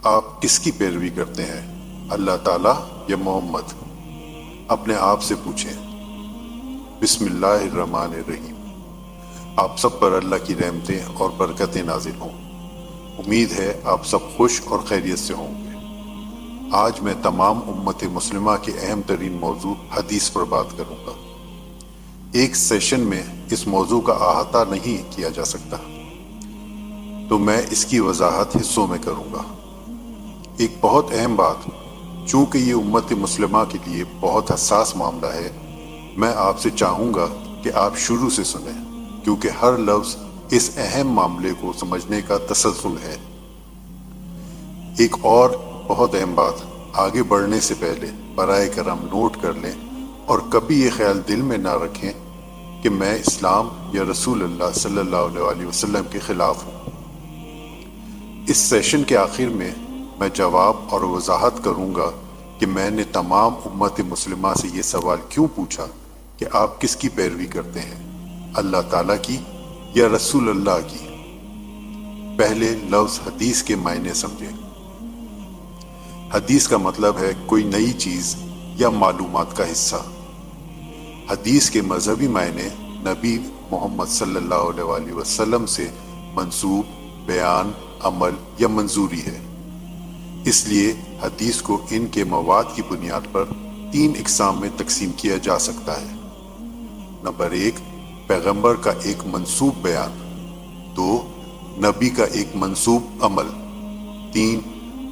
آپ کس کی پیروی کرتے ہیں، اللہ تعالیٰ یا محمد؟ اپنے آپ سے پوچھیں۔ بسم اللہ الرحمن الرحیم۔ آپ سب پر اللہ کی رحمتیں اور برکتیں نازل ہوں۔ امید ہے آپ سب خوش اور خیریت سے ہوں گے۔ آج میں تمام امت مسلمہ کے اہم ترین موضوع حدیث پر بات کروں گا۔ ایک سیشن میں اس موضوع کا احاطہ نہیں کیا جا سکتا، تو میں اس کی وضاحت حصوں میں کروں گا۔ ایک بہت اہم بات، چونکہ یہ امت مسلمہ کے لیے بہت حساس معاملہ ہے، میں آپ سے چاہوں گا کہ آپ شروع سے سنیں، کیونکہ ہر لفظ اس اہم معاملے کو سمجھنے کا تسلسل ہے۔ ایک اور بہت اہم بات، آگے بڑھنے سے پہلے برائے کرم نوٹ کر لیں اور کبھی یہ خیال دل میں نہ رکھیں کہ میں اسلام یا رسول اللہ صلی اللہ علیہ وسلم کے خلاف ہوں۔ اس سیشن کے آخر میں میں جواب اور وضاحت کروں گا کہ میں نے تمام امت مسلمہ سے یہ سوال کیوں پوچھا کہ آپ کس کی پیروی کرتے ہیں، اللہ تعالیٰ کی یا رسول اللہ کی۔ پہلے لفظ حدیث کے معنی سمجھیں۔ حدیث کا مطلب ہے کوئی نئی چیز یا معلومات کا حصہ۔ حدیث کے مذہبی معنی نبی محمد صلی اللہ علیہ وسلم سے منسوب بیان، عمل یا منظوری ہے۔ اس لیے حدیث کو ان کے مواد کی بنیاد پر 3 اقسام میں تقسیم کیا جا سکتا ہے۔ نمبر 1، پیغمبر کا ایک منسوب بیان۔ 2، نبی کا ایک منسوب عمل۔ 3،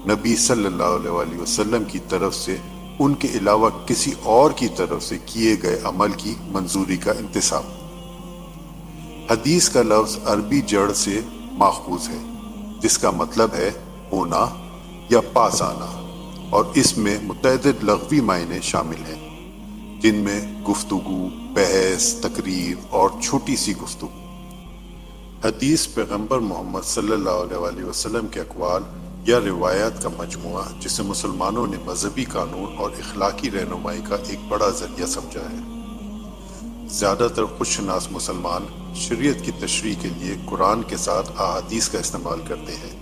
نبی صلی اللہ علیہ وسلم کی طرف سے ان کے علاوہ کسی اور کی طرف سے کیے گئے عمل کی منظوری کا انتساب۔ حدیث کا لفظ عربی جڑ سے ماخوذ ہے، جس کا مطلب ہے ہونا یا پاس آنا، اور اس میں متعدد لغوی معنی شامل ہیں، جن میں گفتگو، بحث، تقریر اور چھوٹی سی گفتگو۔ حدیث پیغمبر محمد صلی اللہ علیہ وسلم کے اقوال یا روایات کا مجموعہ، جسے مسلمانوں نے مذہبی قانون اور اخلاقی رہنمائی کا ایک بڑا ذریعہ سمجھا ہے۔ زیادہ تر خود شناس مسلمان شریعت کی تشریح کے لیے قرآن کے ساتھ احادیث کا استعمال کرتے ہیں۔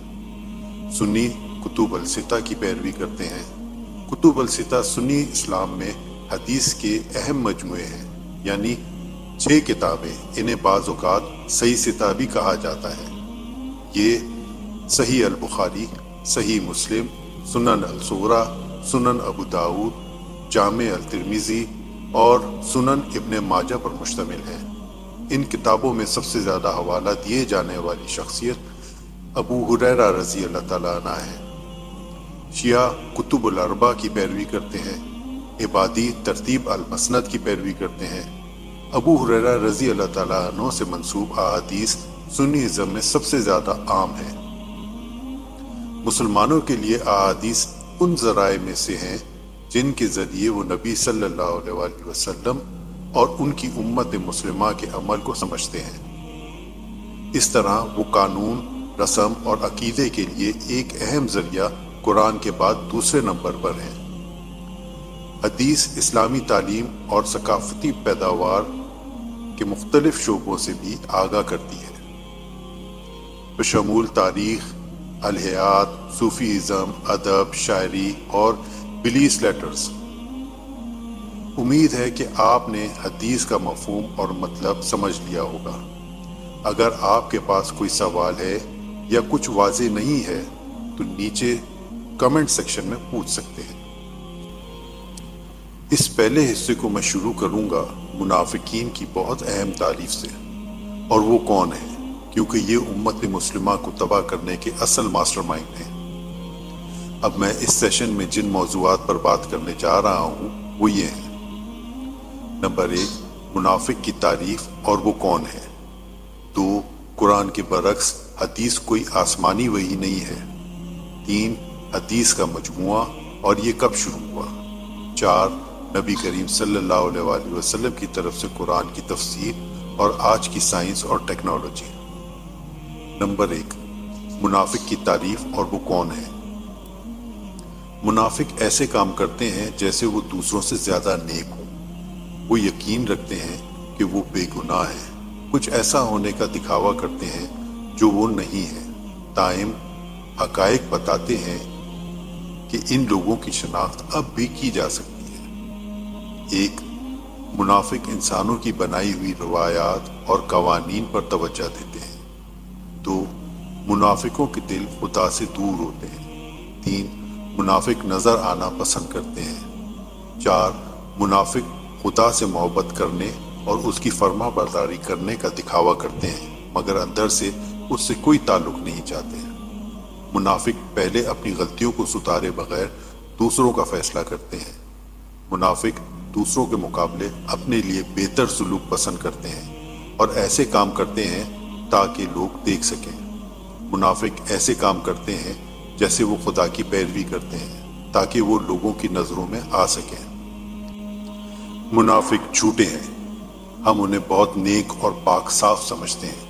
سنی کتب الستہ کی پیروی کرتے ہیں۔ کتب الستہ سنی اسلام میں حدیث کے اہم مجموعے ہیں، یعنی 6 کتابیں۔ انہیں بعض اوقات صحیح ستہ بھی کہا جاتا ہے۔ یہ صحیح البخاری، صحیح مسلم، سنن الصغریٰ، سنن ابو داؤد، جامع الترمذی اور سنن ابن ماجہ پر مشتمل ہیں۔ ان کتابوں میں سب سے زیادہ حوالہ دیے جانے والی شخصیت ابو ہریرہ رضی اللہ تعالیٰ عنہ ہے۔ شیعہ کتب الاربعہ کی پیروی کرتے ہیں۔ عبادی ترتیب المسند کی پیروی کرتے ہیں۔ ابو ہریرہ رضی اللہ تعالیٰ عنہ سے منسوب احادیث سنی ازم میں سب سے زیادہ عام ہیں۔ مسلمانوں کے لیے احادیث ان ذرائع میں سے ہیں جن کے ذریعے وہ نبی صلی اللہ علیہ وسلم اور ان کی امت مسلمہ کے عمل کو سمجھتے ہیں۔ اس طرح وہ قانون، رسم اور عقیدے کے لیے ایک اہم ذریعہ قرآن کے بعد دوسرے نمبر پر ہیں۔ حدیث اسلامی تعلیم اور ثقافتی پیداوار کے مختلف شعبوں سے بھی آگاہ کرتی ہے، بشمول تاریخ، الہیات، صوفی ازم، ادب، شاعری اور بلیس لیٹرز۔ امید ہے کہ آپ نے حدیث کا مفہوم اور مطلب سمجھ لیا ہوگا۔ اگر آپ کے پاس کوئی سوال ہے یا کچھ واضح نہیں ہے تو نیچے کمنٹ سیکشن میں پوچھ سکتے ہیں۔ اس پہلے حصے کو میں شروع کروں گا منافقین کی بہت اہم تعریف سے، اور وہ کون ہیں، کیونکہ یہ امت مسلمہ کو تباہ کرنے کے اصل ماسٹر مائنڈ ہیں۔ اب میں اس سیشن میں جن موضوعات پر بات کرنے جا رہا ہوں وہ یہ ہیں۔ نمبر 1، منافق کی تعریف اور وہ کون ہے۔ 2، قرآن کے برعکس حدیث کوئی آسمانی وحی نہیں ہے۔ 3، حدیث کا مجموعہ اور یہ کب شروع ہوا۔ 4، نبی کریم صلی اللہ علیہ وسلم کی طرف سے قرآن کی تفسیر اور آج کی سائنس اور ٹیکنالوجی۔ نمبر 1، منافق کی تعریف اور وہ کون ہے۔ منافق ایسے کام کرتے ہیں جیسے وہ دوسروں سے زیادہ نیک ہوں۔ وہ یقین رکھتے ہیں کہ وہ بے گناہ ہیں، کچھ ایسا ہونے کا دکھاوا کرتے ہیں جو وہ نہیں ہے، تاہم حقائق بتاتے ہیں کہ ان لوگوں کی شناخت اب بھی کی جا سکتی ہے۔ ایک، منافق انسانوں کی بنائی ہوئی روایات اور قوانین پر توجہ دیتے ہیں۔ دو، منافقوں کے دل خدا سے دور ہوتے ہیں۔ تین، منافق نظر آنا پسند کرتے ہیں۔ چار، منافق خدا سے محبت کرنے اور اس کی فرما برداری کرنے کا دکھاوا کرتے ہیں مگر اندر سے اس سے کوئی تعلق نہیں چاہتے ہیں۔ منافق پہلے اپنی غلطیوں کو ستارے بغیر دوسروں کا فیصلہ کرتے ہیں۔ منافق دوسروں کے مقابلے اپنے لیے بہتر سلوک پسند کرتے ہیں اور ایسے کام کرتے ہیں تاکہ لوگ دیکھ سکیں۔ منافق ایسے کام کرتے ہیں جیسے وہ خدا کی پیروی کرتے ہیں تاکہ وہ لوگوں کی نظروں میں آ سکیں۔ منافق جھوٹے ہیں۔ ہم انہیں بہت نیک اور پاک صاف سمجھتے ہیں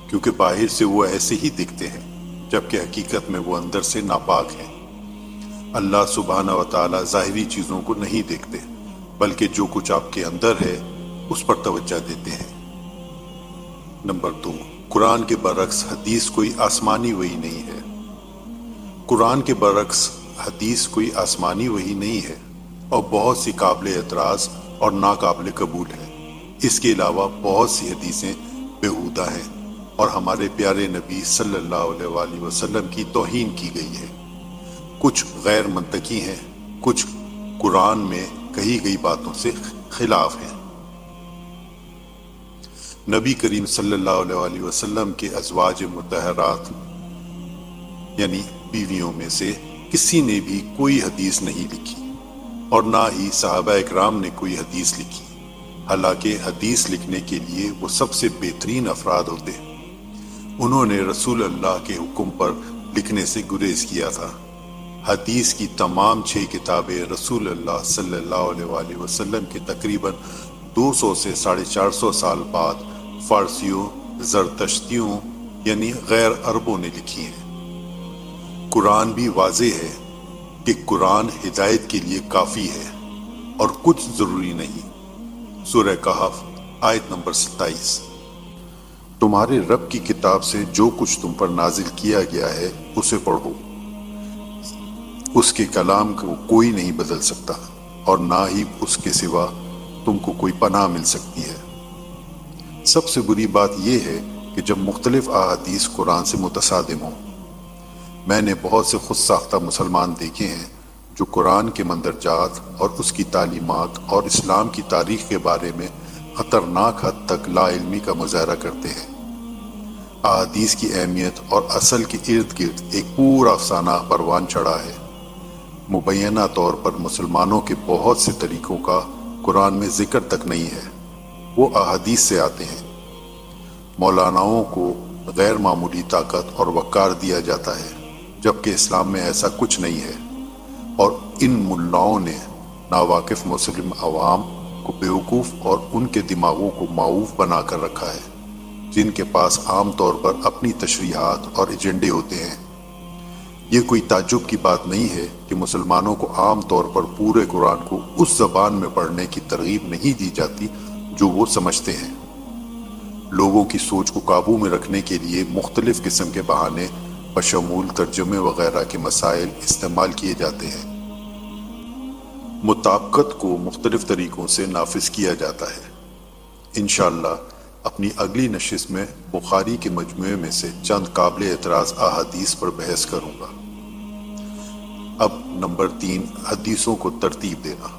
کیونکہ باہر سے وہ ایسے ہی دکھتے ہیں جبکہ حقیقت میں وہ اندر سے ناپاک ہیں۔ اللہ سبحانہ و تعالی ظاہری چیزوں کو نہیں دیکھتے بلکہ جو کچھ آپ کے اندر ہے اس پر توجہ دیتے ہیں۔ نمبر 2، قرآن کے برعکس حدیث کوئی آسمانی وحی نہیں ہے۔ قرآن کے برعکس حدیث کوئی آسمانی وحی نہیں ہے اور بہت سی قابل اعتراض اور ناقابل قبول ہیں۔ اس کے علاوہ بہت سی حدیثیں بیہودہ ہیں اور ہمارے پیارے نبی صلی اللہ علیہ وآلہ وسلم کی توہین کی گئی ہے۔ کچھ غیر منطقی ہیں، کچھ قرآن میں کہی گئی باتوں سے خلاف ہیں۔ نبی کریم صلی اللہ علیہ وآلہ وسلم کے ازواج مطہرات یعنی بیویوں میں سے کسی نے بھی کوئی حدیث نہیں لکھی اور نہ ہی صحابہ اکرام نے کوئی حدیث لکھی، حالانکہ حدیث لکھنے کے لیے وہ سب سے بہترین افراد ہوتے ہیں۔ انہوں نے رسول اللہ کے حکم پر لکھنے سے گریز کیا تھا۔ حدیث کی تمام 6 کتابیں رسول اللہ صلی اللہ علیہ وآلہ وسلم کے تقریباً 200 سے 450 سال بعد فارسیوں، زرتشتیوں یعنی غیر عربوں نے لکھی ہیں۔ قرآن بھی واضح ہے کہ قرآن ہدایت کے لیے کافی ہے اور کچھ ضروری نہیں۔ سورہ کہف آیت نمبر 27۔ تمہارے رب کی کتاب سے جو کچھ تم پر نازل کیا گیا ہے اسے پڑھو، اس کے کلام کو کوئی نہیں بدل سکتا اور نہ ہی اس کے سوا تم کو کوئی پناہ مل سکتی ہے۔ سب سے بری بات یہ ہے کہ جب مختلف احادیث قرآن سے متصادم ہوں۔ میں نے بہت سے خود ساختہ مسلمان دیکھے ہیں جو قرآن کے مندرجات اور اس کی تعلیمات اور اسلام کی تاریخ کے بارے میں خطرناک حد تک لا علمی کا مظاہرہ کرتے ہیں۔ احادیث کی اہمیت اور اصل کے ارد گرد ایک پورا افسانہ پروان چڑھا ہے۔ مبینہ طور پر مسلمانوں کے بہت سے طریقوں کا قرآن میں ذکر تک نہیں ہے، وہ احادیث سے آتے ہیں۔ مولاناؤں کو غیر معمولی طاقت اور وقار دیا جاتا ہے جبکہ اسلام میں ایسا کچھ نہیں ہے، اور ان ملاؤں نے ناواقف مسلم عوام کو بیوقوف اور ان کے دماغوں کو معوف بنا کر رکھا ہے، جن کے پاس عام طور پر اپنی تشریحات اور ایجنڈے ہوتے ہیں۔ یہ کوئی تعجب کی بات نہیں ہے کہ مسلمانوں کو عام طور پر پورے قرآن کو اس زبان میں پڑھنے کی ترغیب نہیں دی جاتی جو وہ سمجھتے ہیں۔ لوگوں کی سوچ کو قابو میں رکھنے کے لیے مختلف قسم کے بہانے بشمول ترجمے وغیرہ کے مسائل استعمال کیے جاتے ہیں۔ مطابقت کو مختلف طریقوں سے نافذ کیا جاتا ہے۔ انشاءاللہ اپنی اگلی نشست میں بخاری کے مجموعے میں سے چند قابل اعتراض احادیث پر بحث کروں گا۔ اب نمبر 3، حدیثوں کو ترتیب دینا۔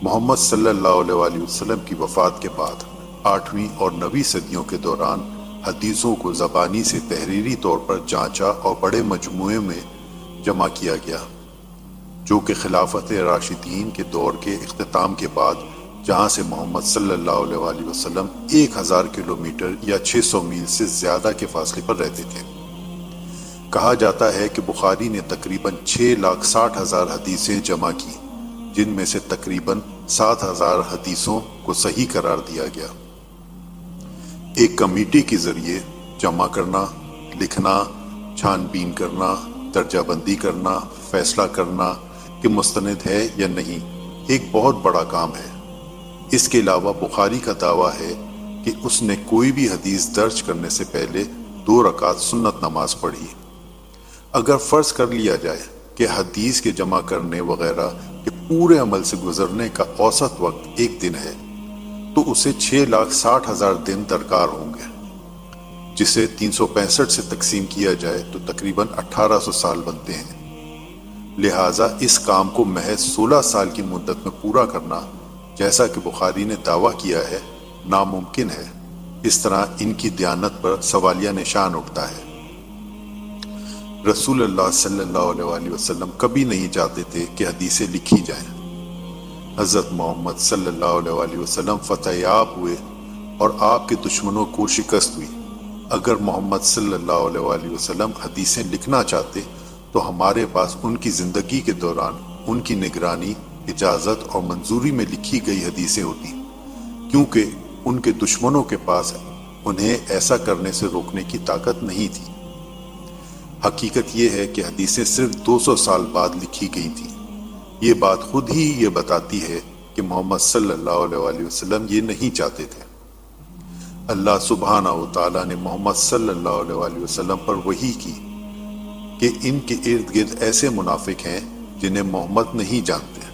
محمد صلی اللہ علیہ وآلہ وسلم کی وفات کے بعد 8ویں اور 9ویں صدیوں کے دوران حدیثوں کو زبانی سے تحریری طور پر جانچا اور بڑے مجموعے میں جمع کیا گیا، جو کہ خلافت راشدین کے دور کے اختتام کے بعد، جہاں سے محمد صلی اللہ علیہ وآلہ وسلم 1000 کلومیٹر یا 600 میل سے زیادہ کے فاصلے پر رہتے تھے۔ کہا جاتا ہے کہ بخاری نے تقریباً 6,60,000 حدیثیں جمع کی، جن میں سے تقریباً 7,000 حدیثوں کو صحیح قرار دیا گیا۔ ایک کمیٹی کے ذریعے جمع کرنا، لکھنا، چھان بین کرنا، درجہ بندی کرنا، فیصلہ کرنا کہ مستند ہے یا نہیں، ایک بہت بڑا کام ہے۔ اس کے علاوہ بخاری کا دعویٰ ہے کہ اس نے کوئی بھی حدیث درج کرنے سے پہلے 2 رکعت سنت نماز پڑھی۔ اگر فرض کر لیا جائے کہ حدیث کے جمع کرنے وغیرہ کے پورے عمل سے گزرنے کا اوسط وقت 1 دن ہے تو اسے 6,60,000 دن درکار ہوں گے، جسے 365 سے تقسیم کیا جائے تو تقریباً 1800 سال بنتے ہیں۔ لہٰذا اس کام کو محض 16 سال کی مدت میں پورا کرنا، جیسا کہ بخاری نے دعویٰ کیا ہے، ناممکن ہے۔ اس طرح ان کی دیانت پر سوالیہ نشان اٹھتا ہے۔ رسول اللہ صلی اللہ علیہ وسلم کبھی نہیں چاہتے تھے کہ حدیثیں لکھی جائیں۔ حضرت محمد صلی اللہ علیہ وسلم فتح یاب ہوئے اور آپ کے دشمنوں کو شکست ہوئی۔ اگر محمد صلی اللہ علیہ وسلم حدیثیں لکھنا چاہتے تو ہمارے پاس ان کی زندگی کے دوران ان کی نگرانی، اجازت اور منظوری میں لکھی گئی حدیثیں ہوتی، کیونکہ ان کے دشمنوں کے پاس انہیں ایسا کرنے سے روکنے کی طاقت نہیں تھی۔ حقیقت یہ ہے کہ حدیثیں صرف 200 سال بعد لکھی گئی تھیں۔ یہ بات خود ہی یہ بتاتی ہے کہ محمد صلی اللہ علیہ وسلم یہ نہیں چاہتے تھے۔ اللہ سبحانہ و تعالیٰ نے محمد صلی اللہ علیہ وسلم پر وحی کی کہ ان کے ارد گرد ایسے منافق ہیں جنہیں محمد نہیں جانتے۔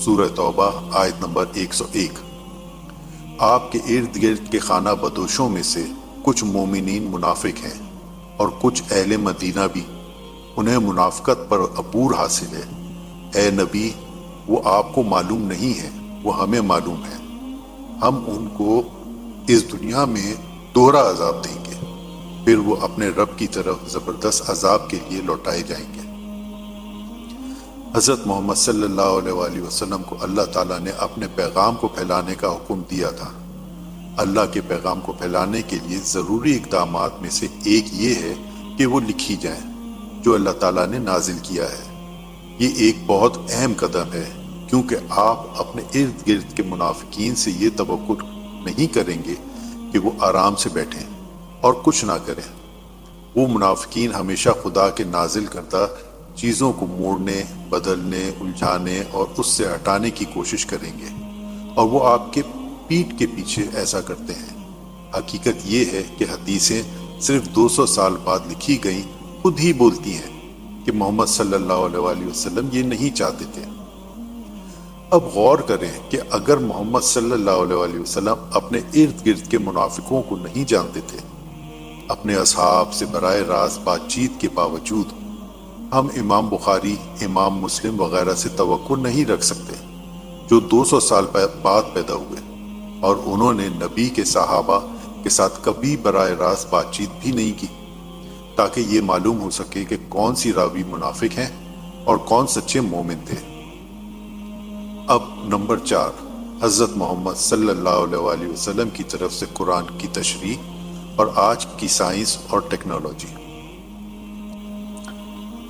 سورہ توبہ آیت نمبر 101۔ آپ کے ارد گرد کے خانہ بدوشوں میں سے کچھ مومنین منافق ہیں اور کچھ اہل مدینہ بھی، انہیں منافقت پر عبور حاصل ہے۔ اے نبی، وہ آپ کو معلوم نہیں ہے، وہ ہمیں معلوم ہے۔ ہم ان کو اس دنیا میں دوہرا عذاب دیں گے، پھر وہ اپنے رب کی طرف زبردست عذاب کے لیے لوٹائے جائیں گے۔ حضرت محمد صلی اللہ علیہ وسلم کو اللہ تعالیٰ نے اپنے پیغام کو پھیلانے کا حکم دیا تھا۔ اللہ کے پیغام کو پھیلانے کے لیے ضروری اقدامات میں سے ایک یہ ہے کہ وہ لکھی جائیں، جو اللہ تعالیٰ نے نازل کیا ہے۔ یہ ایک بہت اہم قدم ہے، کیونکہ آپ اپنے ارد گرد کے منافقین سے یہ توقع نہیں کریں گے کہ وہ آرام سے بیٹھیں اور کچھ نہ کریں۔ وہ منافقین ہمیشہ خدا کے نازل کردہ چیزوں کو موڑنے، بدلنے، الجھانے اور اس سے ہٹانے کی کوشش کریں گے، اور وہ آپ کے پیٹھ کے پیچھے ایسا کرتے ہیں۔ حقیقت یہ ہے کہ حدیثیں صرف 200 سال بعد لکھی گئیں خود ہی بولتی ہیں کہ محمد صلی اللہ علیہ وسلم یہ نہیں چاہتے تھے۔ اب غور کریں کہ اگر محمد صلی اللہ علیہ وسلم اپنے ارد گرد کے منافقوں کو نہیں جانتے تھے، اپنے اصحاب سے براہ راست بات چیت کے باوجود ہم امام بخاری، امام مسلم وغیرہ سے توقع نہیں رکھ سکتے، جو 200 سال بعد پیدا ہوئے، اور انہوں نے نبی کے صحابہ کے ساتھ کبھی براہ راست بات چیت بھی نہیں کی، تاکہ یہ معلوم ہو سکے کہ کون سی راوی منافق ہیں اور کون سچے مومن تھے۔ اب نمبر 4، حضرت محمد صلی اللہ علیہ وسلم کی طرف سے قرآن کی تشریح اور آج کی سائنس اور ٹیکنالوجی۔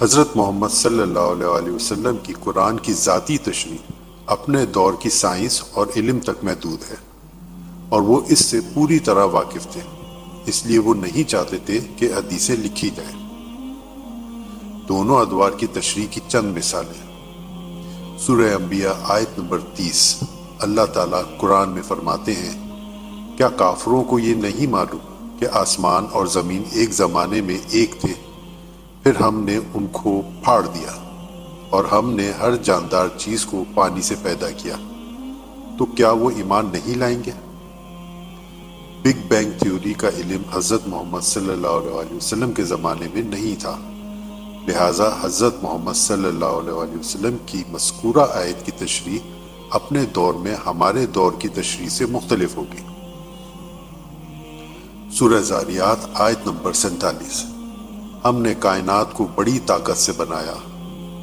حضرت محمد صلی اللہ علیہ وسلم کی قرآن کی ذاتی تشریح اپنے دور کی سائنس اور علم تک محدود ہے، اور وہ اس سے پوری طرح واقف تھے، اس لیے وہ نہیں چاہتے تھے کہ حدیثیں لکھی جائیں۔ دونوں ادوار کی تشریح کی چند مثالیں۔ سورہ انبیاء آیت نمبر 30، اللہ تعالیٰ قرآن میں فرماتے ہیں، کیا کافروں کو یہ نہیں معلوم کہ آسمان اور زمین ایک زمانے میں ایک تھے، پھر ہم نے ان کو پھاڑ دیا، اور ہم نے ہر جاندار چیز کو پانی سے پیدا کیا، تو کیا وہ ایمان نہیں لائیں گے؟ بگ بینگ تھیوری کا علم حضرت محمد صلی اللہ علیہ وسلم کے زمانے میں نہیں تھا، لہٰذا حضرت محمد صلی اللہ علیہ وسلم کی مذکورہ آیت کی تشریح اپنے دور میں ہمارے دور کی تشریح سے مختلف ہوگی۔ سورہ ذاریات آیت نمبر 47، ہم نے کائنات کو بڑی طاقت سے بنایا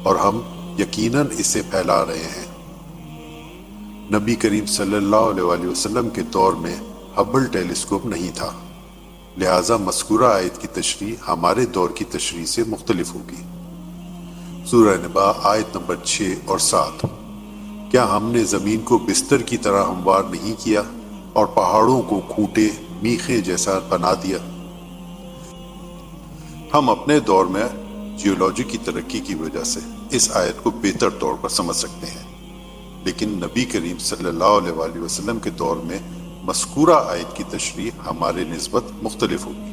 اور ہم یقیناً اسے پھیلا رہے ہیں۔ نبی کریم صلی اللہ علیہ وسلم کے دور میں ہبل ٹیلیسکوپ نہیں تھا، لہٰذا مذکورہ آیت کی تشریح ہمارے دور کی تشریح سے مختلف ہوگی۔ سورہ نبا آیت نمبر 6 اور 7، کیا ہم نے زمین کو بستر کی طرح ہموار نہیں کیا اور پہاڑوں کو کھوٹے میخے جیسا بنا دیا؟ ہم اپنے دور میں جیولوجی کی ترقی کی وجہ سے اس آیت کو بہتر طور پر سمجھ سکتے ہیں، لیکن نبی کریم صلی اللہ علیہ وسلم کے دور میں مذکورہ آیت کی تشریح ہمارے نسبت مختلف ہوگی۔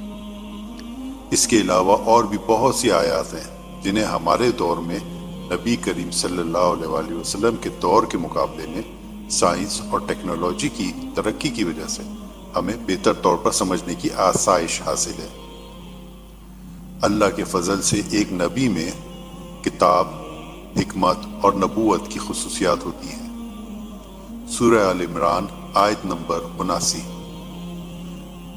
اس کے علاوہ اور بھی بہت سی آیات ہیں جنہیں ہمارے دور میں نبی کریم صلی اللہ علیہ وآلہ وسلم کے دور کے مقابلے میں سائنس اور ٹیکنالوجی کی ترقی کی وجہ سے ہمیں بہتر طور پر سمجھنے کی آسائش حاصل ہے۔ اللہ کے فضل سے ایک نبی میں کتاب، حکمت اور نبوت کی خصوصیات ہوتی ہیں۔ سورہ آل عمران آیت نمبر 79۔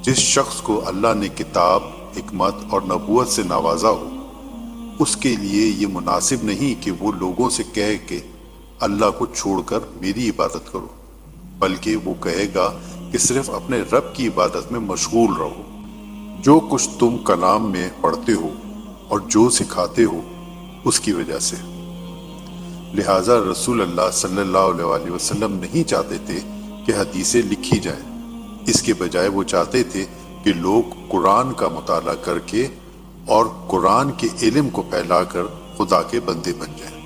جس شخص کو اللہ نے کتاب، حکمت اور نبوت سے نوازا ہو، اس کے لیے یہ مناسب نہیں کہ وہ لوگوں سے کہے کہ اللہ کو چھوڑ کر میری عبادت کرو، بلکہ وہ کہے گا کہ صرف اپنے رب کی عبادت میں مشغول رہو۔ جو کچھ تم کلام میں پڑھتے ہو اور جو سکھاتے ہو اس کی وجہ سے۔ لہٰذا رسول اللہ صلی اللہ علیہ وآلہ وسلم نہیں چاہتے تھے کہ حدیثیں لکھی جائیں، اس کے بجائے وہ چاہتے تھے کہ لوگ قرآن کا مطالعہ کر کے اور قرآن کے علم کو پھیلا کر خدا کے بندے بن جائیں۔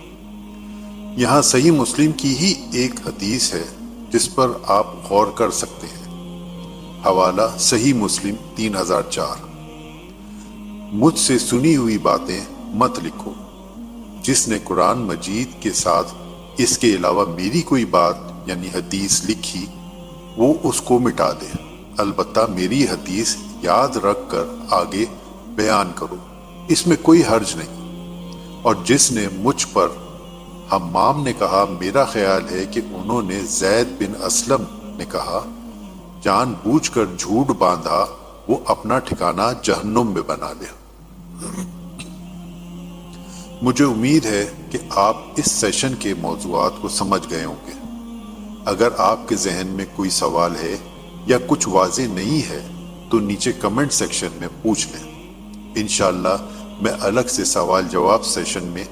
یہاں صحیح مسلم کی ہی ایک حدیث ہے جس پر آپ غور کر سکتے ہیں۔ حوالہ صحیح مسلم 3004۔ مجھ سے سنی ہوئی باتیں مت لکھو، جس نے قرآن مجید کے ساتھ اس کے علاوہ میری کوئی بات یعنی حدیث لکھی وہ اس کو مٹا دے، البتہ میری حدیث یاد رکھ کر آگے بیان کرو، اس میں کوئی حرج نہیں۔ اور جس نے مجھ پر حمام نے کہا میرا خیال ہے کہ انہوں نے زید بن اسلم نے کہا جان بوجھ کر جھوٹ باندھا، وہ اپنا ٹھکانہ جہنم میں بنا لے۔ مجھے امید ہے کہ آپ اس سیشن کے موضوعات کو سمجھ گئے ہوں گے۔ اگر آپ کے ذہن میں کوئی سوال ہے یا کچھ واضح نہیں ہے تو نیچے کمنٹ سیکشن میں پوچھ لیں، انشاءاللہ میں الگ سے سوال جواب سیشن میں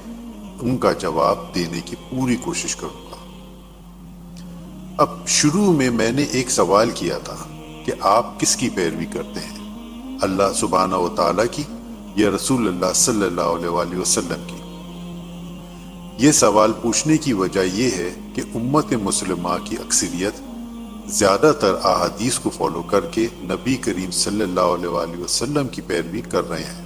ان کا جواب دینے کی پوری کوشش کروں گا۔ اب شروع میں نے ایک سوال کیا تھا کہ آپ کس کی پیروی کرتے ہیں، اللہ سبحانہ و تعالیٰ کی یا رسول اللہ صلی اللہ علیہ وآلہ وسلم کی؟ یہ سوال پوچھنے کی وجہ یہ ہے کہ امت مسلمہ کی اکثریت زیادہ تر احادیث کو فالو کر کے نبی کریم صلی اللہ علیہ وآلہ وسلم کی پیروی کر رہے ہیں۔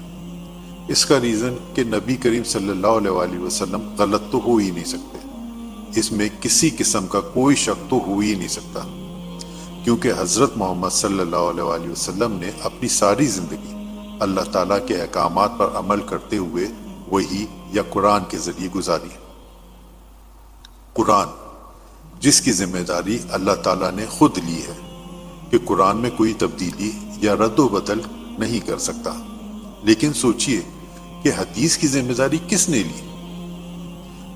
اس کا ریزن کہ نبی کریم صلی اللہ علیہ وآلہ وسلم غلط تو ہو ہی نہیں سکتے، اس میں کسی قسم کا کوئی شک تو ہو ہی نہیں سکتا، کیونکہ حضرت محمد صلی اللہ علیہ وآلہ وسلم نے اپنی ساری زندگی اللہ تعالیٰ کے احکامات پر عمل کرتے ہوئے وحی یا قرآن کے ذریعے گزاری۔ قرآن جس کی ذمہ داری اللہ تعالیٰ نے خود لی ہے کہ قرآن میں کوئی تبدیلی یا رد و بدل نہیں کر سکتا، لیکن سوچئے کہ حدیث کی ذمہ داری کس نے لی؟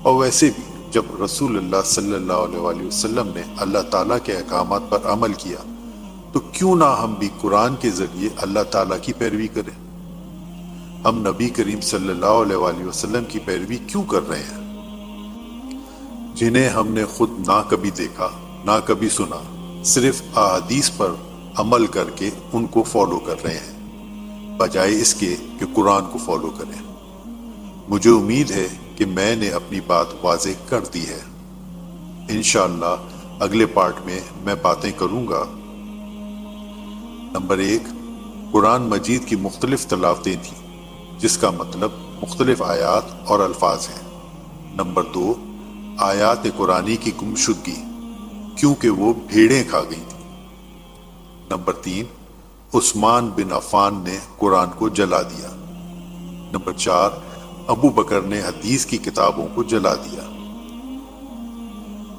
اور ویسے بھی جب رسول اللہ صلی اللہ علیہ وآلہ وسلم نے اللہ تعالیٰ کے احکامات پر عمل کیا تو کیوں نہ ہم بھی قرآن کے ذریعے اللہ تعالیٰ کی پیروی کریں؟ ہم نبی کریم صلی اللہ علیہ وآلہ وسلم کی پیروی کیوں کر رہے ہیں، جنہیں ہم نے خود نہ کبھی دیکھا نہ کبھی سنا، صرف احادیث پر عمل کر کے ان کو فالو کر رہے ہیں بجائے اس کے کہ قرآن کو فالو کریں۔ مجھے امید ہے کہ میں نے اپنی بات واضح کر دی ہے۔ انشاءاللہ اگلے پارٹ میں باتیں کروں گا۔ نمبر 1، قرآن مجید کی مختلف تلاوتیں تھیں جس کا مطلب مختلف آیات اور الفاظ ہیں۔ نمبر 2، آیات قرآنی کی گمشدگی کیونکہ وہ بھیڑیں کھا گئی تھیں۔ نمبر 3، عثمان بن عفان نے قرآن کو جلا دیا۔ نمبر 4، ابو بکر نے حدیث کی کتابوں کو جلا دیا۔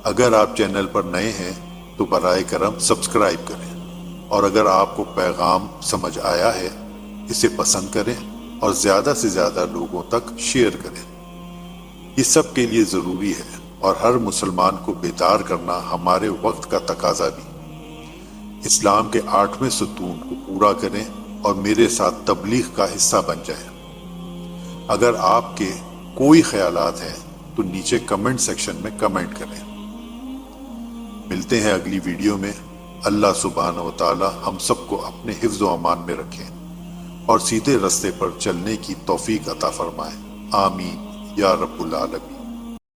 اگر آپ چینل پر نئے ہیں تو برائے کرم سبسکرائب کریں، اور اگر آپ کو پیغام سمجھ آیا ہے اسے پسند کریں اور زیادہ سے زیادہ لوگوں تک شیئر کریں۔ یہ سب کے لیے ضروری ہے اور ہر مسلمان کو بیدار کرنا ہمارے وقت کا تقاضا بھی۔ اسلام کے 8ویں ستون کو پورا کریں اور میرے ساتھ تبلیغ کا حصہ بن جائیں۔ اگر آپ کے کوئی خیالات ہیں تو نیچے کمنٹ سیکشن میں کمنٹ کریں۔ ملتے ہیں اگلی ویڈیو میں۔ اللہ سبحانہ و تعالی ہم سب کو اپنے حفظ و امان میں رکھیں اور سیدھے رستے پر چلنے کی توفیق عطا فرمائے۔ آمین یا رب العالمین۔